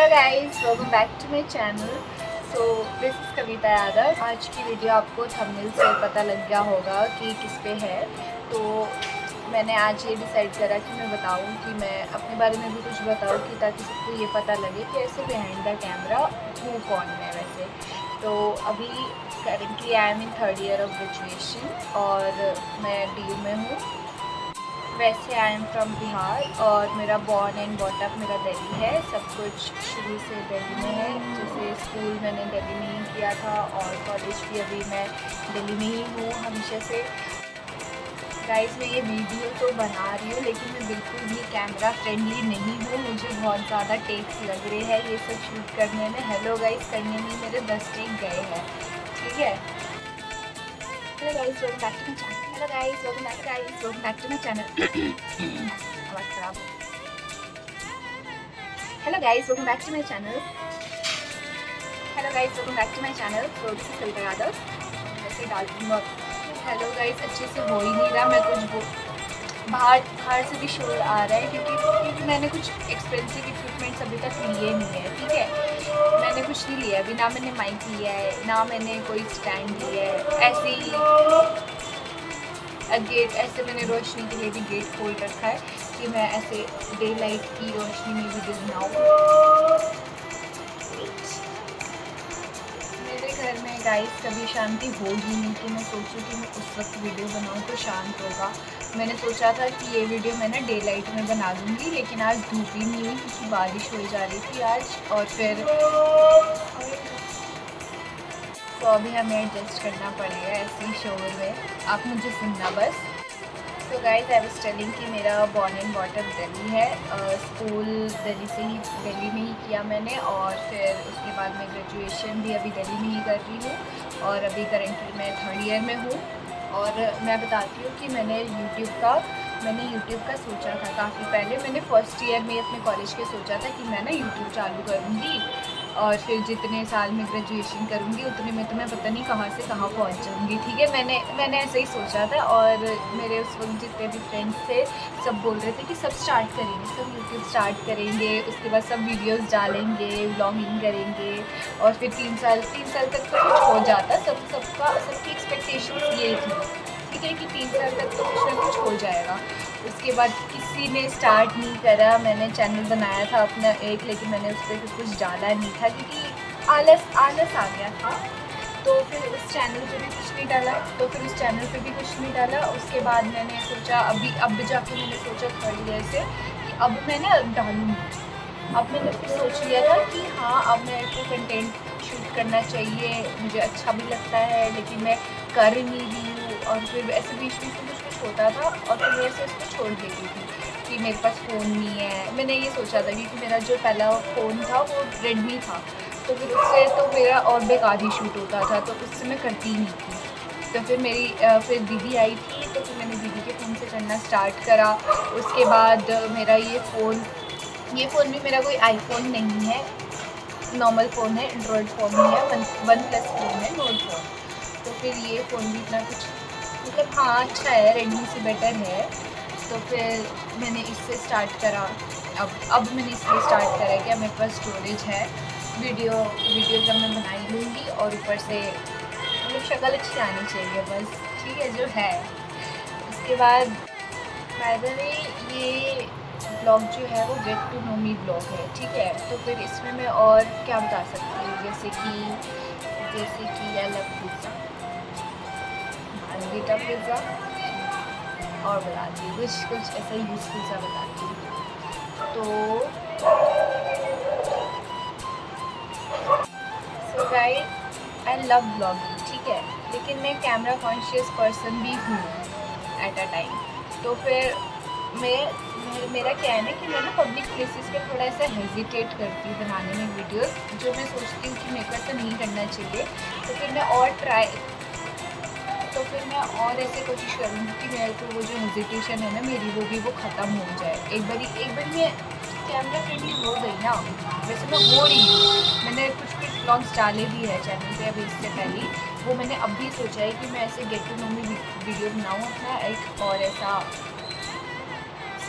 Hello guys, welcome back to my channel. So this is Kavita Yadav. आज की video आपको thumbnail से पता लग गया होगा कि किस पे है। तो मैंने आज ये डिसाइड करा कि मैं बताऊं कि मैं अपने बारे में भी कुछ बताऊं कि ताकि सबको ये पता लगे कि ऐसे बिहाइंड द कैमरा हूँ कौन मैं वैसे। तो अभी currently I am in 3rd year of graduation और मैं DU में हूँ। वैसे आई एम फ्रॉम बिहार और मेरा बॉर्न एंड बॉटअप मेरा दिल्ली है। सब कुछ शुरू से दिल्ली में है। जैसे स्कूल मैंने दिल्ली में ही किया था और कॉलेज भी अभी मैं दिल्ली में ही हूँ हमेशा से। गाइस, मैं ये वीडियो तो बना रही हूँ लेकिन मैं बिल्कुल भी कैमरा फ्रेंडली नहीं हूँ। मुझे बहुत ज़्यादा टेक्स लग रहे हैं ये सब शूट करने में। हेलो गाइस करने में मेरे 10 टेक गए हैं, ठीक है। Hello guys, welcome back to my channel. Hello guys, welcome back guys, welcome back to my channel. आवाज़ खराब हो। Hello guys, welcome back to my channel. Hello guys, welcome back to my channel. तो this is Kavita Yadav. ऐसे डालती हूँ। Hello guys, अच्छे से हो ही नहीं रहा। मैं कुछ बाहर से भी शोर आ रहा है क्योंकि मैंने कुछ एक्सपेंसिव इक्विपमेंट्स अभी तक लिए नहीं है, ठीक है। मैंने कुछ नहीं लिया अभी, ना मैंने माइक लिया है ना मैंने कोई स्टैंड लिया है। ऐसे ही गेट, ऐसे मैंने रोशनी के लिए भी गेट खोल रखा है कि मैं ऐसे डे लाइट की रोशनी में वीडियो बनाऊँ। मेरे घर में गाइस कभी शांति होगी नहीं कि मैं सोचूं कि मैं उस वक्त वीडियो बनाऊं तो शांत होगा। मैंने सोचा था कि ये वीडियो मैं ना डे लाइट में बना दूंगी लेकिन आज धूप ही नहीं हुई क्योंकि बारिश हो जा रही थी आज। और फिर तो अभी हमें एडजस्ट करना पड़ेगा ऐसे ही शोर में, आप मुझे सुनना बस। तो गाइस, आई वाज टेलिंग कि मेरा बॉर्न एंड बॉटअप दिल्ली है। स्कूल दिल्ली से ही, दिल्ली में ही किया मैंने और फिर उसके बाद मैं ग्रेजुएशन भी अभी दिल्ली में ही कर रही हूँ और अभी करेंटली मैं 3rd ईयर में हूँ। और मैं बताती हूँ कि मैंने यूट्यूब का सोचा था काफ़ी पहले। मैंने 1st ईयर में अपने कॉलेज के सोचा था कि मैं ना यूट्यूब चालू करूँगी और फिर जितने साल में ग्रेजुएशन करूँगी उतने में तो मैं पता नहीं कहाँ से कहाँ पहुँच जाऊँगी, ठीक है। मैंने ऐसे ही सोचा था और मेरे उस वक्त जितने भी फ्रेंड्स थे सब बोल रहे थे कि सब स्टार्ट करेंगे, सब यूट्यूब स्टार्ट करेंगे, उसके बाद सब वीडियोस डालेंगे, व्लॉगिंग करेंगे और फिर 3 साल तक तो कुछ हो जाता। सबकी एक्सपेक्टेशंस यही थी, ठीक है, कि 3 साल तक तो कुछ ना कुछ हो जाएगा। उसके बाद किसी ने स्टार्ट नहीं करा। मैंने चैनल बनाया था अपना एक, लेकिन मैंने उस पर कुछ डाला नहीं था क्योंकि आलस आ गया था। तो फिर उस चैनल पे भी कुछ नहीं डाला, उसके बाद मैंने सोचा अब जाके मैंने सोचा 3rd ईयर से कि अब मैं ना डालूँगी। अब मैंने फिर सोच लिया था कि हाँ, अब मेरे को कंटेंट शूट करना चाहिए, मुझे अच्छा भी लगता है लेकिन मैं कर नहीं रही हूँ। और फिर ऐसे बीच में कुछ होता था और फिर मैं ऐसे उसको छोड़ देती थी कि मेरे पास फ़ोन नहीं है। मैंने ये सोचा था क्योंकि मेरा जो पहला फ़ोन था वो रेडमी था, तो फिर उससे तो मेरा और बेकार ही शूट होता था, तो उससे मैं करती ही नहीं थी। तो फिर फिर दीदी आई थी तो फिर मैंने दीदी के फ़ोन से करना स्टार्ट करा। उसके बाद मेरा ये फ़ोन भी मेरा कोई आईफोन नहीं है, नॉर्मल फ़ोन है, एंड्रॉयड फ़ोन ही है, वन प्लस फ़ोन है, नोट फ़ोन। तो फिर ये फ़ोन भी इतना कुछ मतलब हाँ अच्छा है, रेडमी से बेटर है। तो फिर मैंने इससे स्टार्ट करा। अब मैंने इसलिए स्टार्ट करा कि मेरे पास स्टोरेज है, वीडियो जब मैं बनाई लूँगी और ऊपर से मतलब शक्ल अच्छी आनी चाहिए बस, ठीक है, जो है। उसके बाद बाय द वे ये ब्लॉग जो है वो get to know me blog है, ठीक है। तो फिर इसमें मैं और क्या बता सकती हूँ, जैसे कि I love pizza, margherita pizza, और बताती हूँ कुछ ऐसा यूज़फुल सा बताती हूँ। तो so guys, I love blogging, ठीक है, लेकिन मैं कैमरा कॉन्शियस पर्सन भी हूँ एट अ टाइम। तो फिर मेरा क्या है ना कि मैं ना पब्लिक प्लेसेस पे थोड़ा ऐसा हेजिटेट करती हूँ बनाने में वीडियोस, जो मैं सोचती हूँ कि मेरे को ऐसा नहीं करना चाहिए। तो फिर मैं और ऐसे कोशिश करूँगी कि मेरे को वो जो हेजिटेशन है ना मेरी वो ख़त्म हो जाए। एक बारी मैं कैमरा फ्रेंडली हो गई ना, वैसे मैं हो रही हूँ। मैंने कुछ व्लॉग्स डाले भी है चैनल पे अभी इससे पहले। वो मैंने अभी सोचा है कि मैं ऐसे get to know me video बनाऊँ अपना एक और ऐसा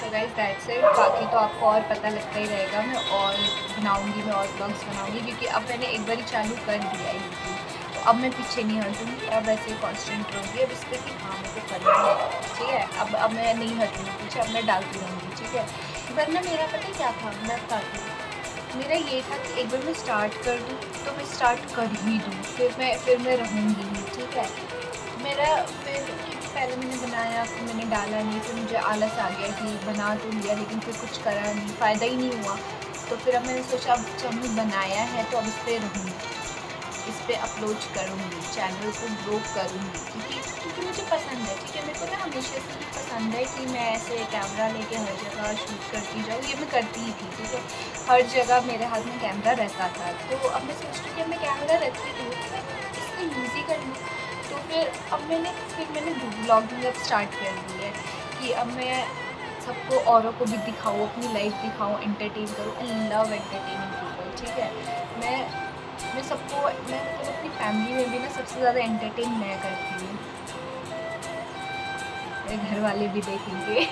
सो गाइस दैट्स इट। बाकी तो आपको और पता लगता ही रहेगा, मैं और बनाऊंगी, मैं और ब्लॉग्स बनाऊंगी, क्योंकि अब मैंने एक बार ही चालू कर दिया है यूट्यूब, तो अब मैं पीछे नहीं हटूँगी। अब ऐसे कॉन्स्टेंट रहूँगी अब इस पर कि हाँ मेरे को करना है, ठीक है। अब मैं नहीं हटूँगी पीछे, अब मैं डालती रहूँगी, ठीक है। वरना मेरा पता है क्या था, मैं बताती हूँ। मेरा ये था कि एक बार मैं स्टार्ट कर दूँ तो मैं स्टार्ट कर ही दूँ, फिर मैं रहूँगी ही, ठीक है। मेरा फिर क्योंकि पहले मैंने बनाया, फिर मैंने डाला नहीं, फिर मुझे आलस आ गया कि बना तो लिया लेकिन फिर कुछ करा नहीं, फ़ायदा ही नहीं हुआ। तो फिर अब मैंने सोचा अब चैनल बनाया है तो अब इस पर रहूँगी, इस पर अपलोड करूँगी, चैनल को ग्रो करूँगी, क्योंकि मुझे पसंद है, ठीक है। मेरे को ना हमेशा से भी पसंद है कि मैं ऐसे कैमरा लेके हर जगह शूट करती जाऊँ, ये मैं करती ही थी, ठीक है। हर जगह मेरे हाथ में कैमरा रहता था, तो अब मैं सोचती हूँ कि मैं कैमरा रखती हूँ तो मैं इसको यूज़ ही कर लूँ। तो फिर मैंने ब्लॉगिंग अब स्टार्ट कर दी है कि अब मैं सबको, औरों को भी दिखाऊँ, अपनी लाइफ दिखाऊँ, एंटरटेन करूँ। आई लव एंटरटेनिंग पीपल, ठीक है। मैं सबको, मैं मतलब अपनी फैमिली में भी ना सबसे ज़्यादा एंटरटेन मैं करती हूँ, मेरे घर वाले भी देखेंगे।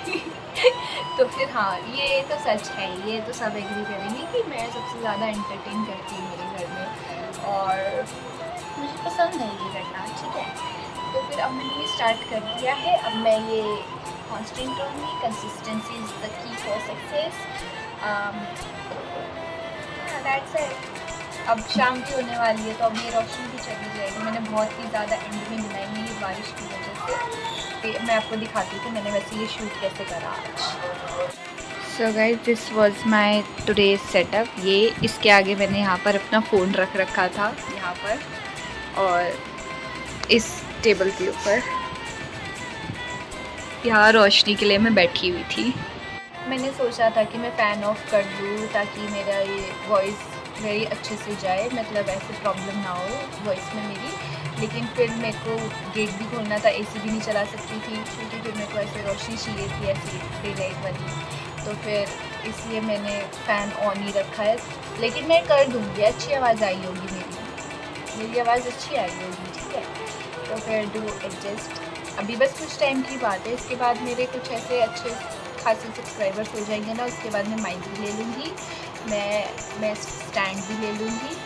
तो फिर हाँ, ये तो सच है, ये तो सब एग्री करेंगे कि मैं सबसे ज़्यादा एंटरटेन करती हूँ मेरे घर में, और मुझे पसंद है ये करना, ठीक है। तो फिर अब मैंने ये स्टार्ट कर दिया है, अब मैं ये कॉन्स्टेंट रहूँगी। Consistency is the key for success. That's it. अब शाम भी होने वाली है तो अब ये रोशनी भी चली जाएगी। मैंने बहुत ही ज़्यादा एंड में बनाई है ये बारिश की वजह से। मैं आपको दिखाती हूँ कि मैंने वैसे ये शूट कैसे करा आज। So guys this was my today's setup. ये इसके आगे मैंने यहाँ पर अपना फ़ोन रख रखा था यहाँ पर, और इस टेबल के ऊपर यहाँ रोशनी के लिए मैं बैठी हुई थी। मैंने सोचा था कि मैं फ़ैन ऑफ कर दूँ ताकि मेरा ये वॉइस वेरी अच्छे से जाए, मतलब ऐसे प्रॉब्लम ना हो वॉइस में मेरी। लेकिन फिर मेरे को गेट भी खोलना था, एसी भी नहीं चला सकती थी क्योंकि फिर मेरे को ऐसे रोशनी चाहिए थी, ऐसी डे लाइट वाली। तो फिर इसलिए मैंने फ़ैन ऑन ही रखा है, लेकिन मैं कर दूँगी, अच्छी आवाज़ आई होगी मेरी आवाज़ अच्छी आई होगी, ठीक है। तो फिर डू एडजस्ट। अभी बस कुछ टाइम की बात है, इसके बाद मेरे कुछ ऐसे अच्छे खासे सब्सक्राइबर्स हो जाएंगे ना, उसके बाद मैं माइक भी ले लूँगी, मैं स्टैंड भी ले लूँगी,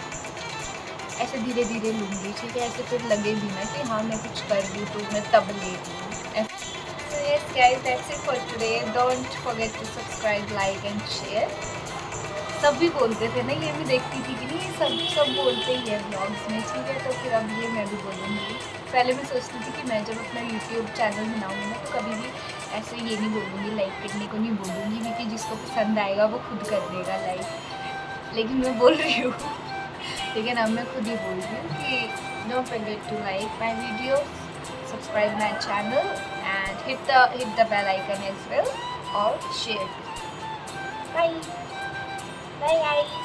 ऐसे धीरे धीरे लूँगी, ठीक है। ऐसे फिर लगे भी ना कि हाँ मैं कुछ कर रही हूँ तो मैं तब ले रही हूँ। So yes guys, that's it for today. Don't forget to subscribe, like and share. सब भी बोलते थे ना, ये भी देखती थी कि नहीं सब बोलते ही है ब्लॉग्स में, ठीक है। तो फिर अब ये मैं भी बोलूँगी। पहले मैं सोचती थी कि मैं जब अपना यूट्यूब चैनल बनाऊँगी ना तो कभी भी ऐसे ये नहीं बोलूँगी, लाइक करने को नहीं बोलूँगी, क्योंकि जिसको पसंद आएगा वो खुद कर देगा लाइक। लेकिन मैं बोल रही हूँ लेकिन अब मैं खुद ही बोल रही हूँ कि don't forget to like my video, subscribe my channel and hit the bell icon as well, और share. Bye. Bye guys.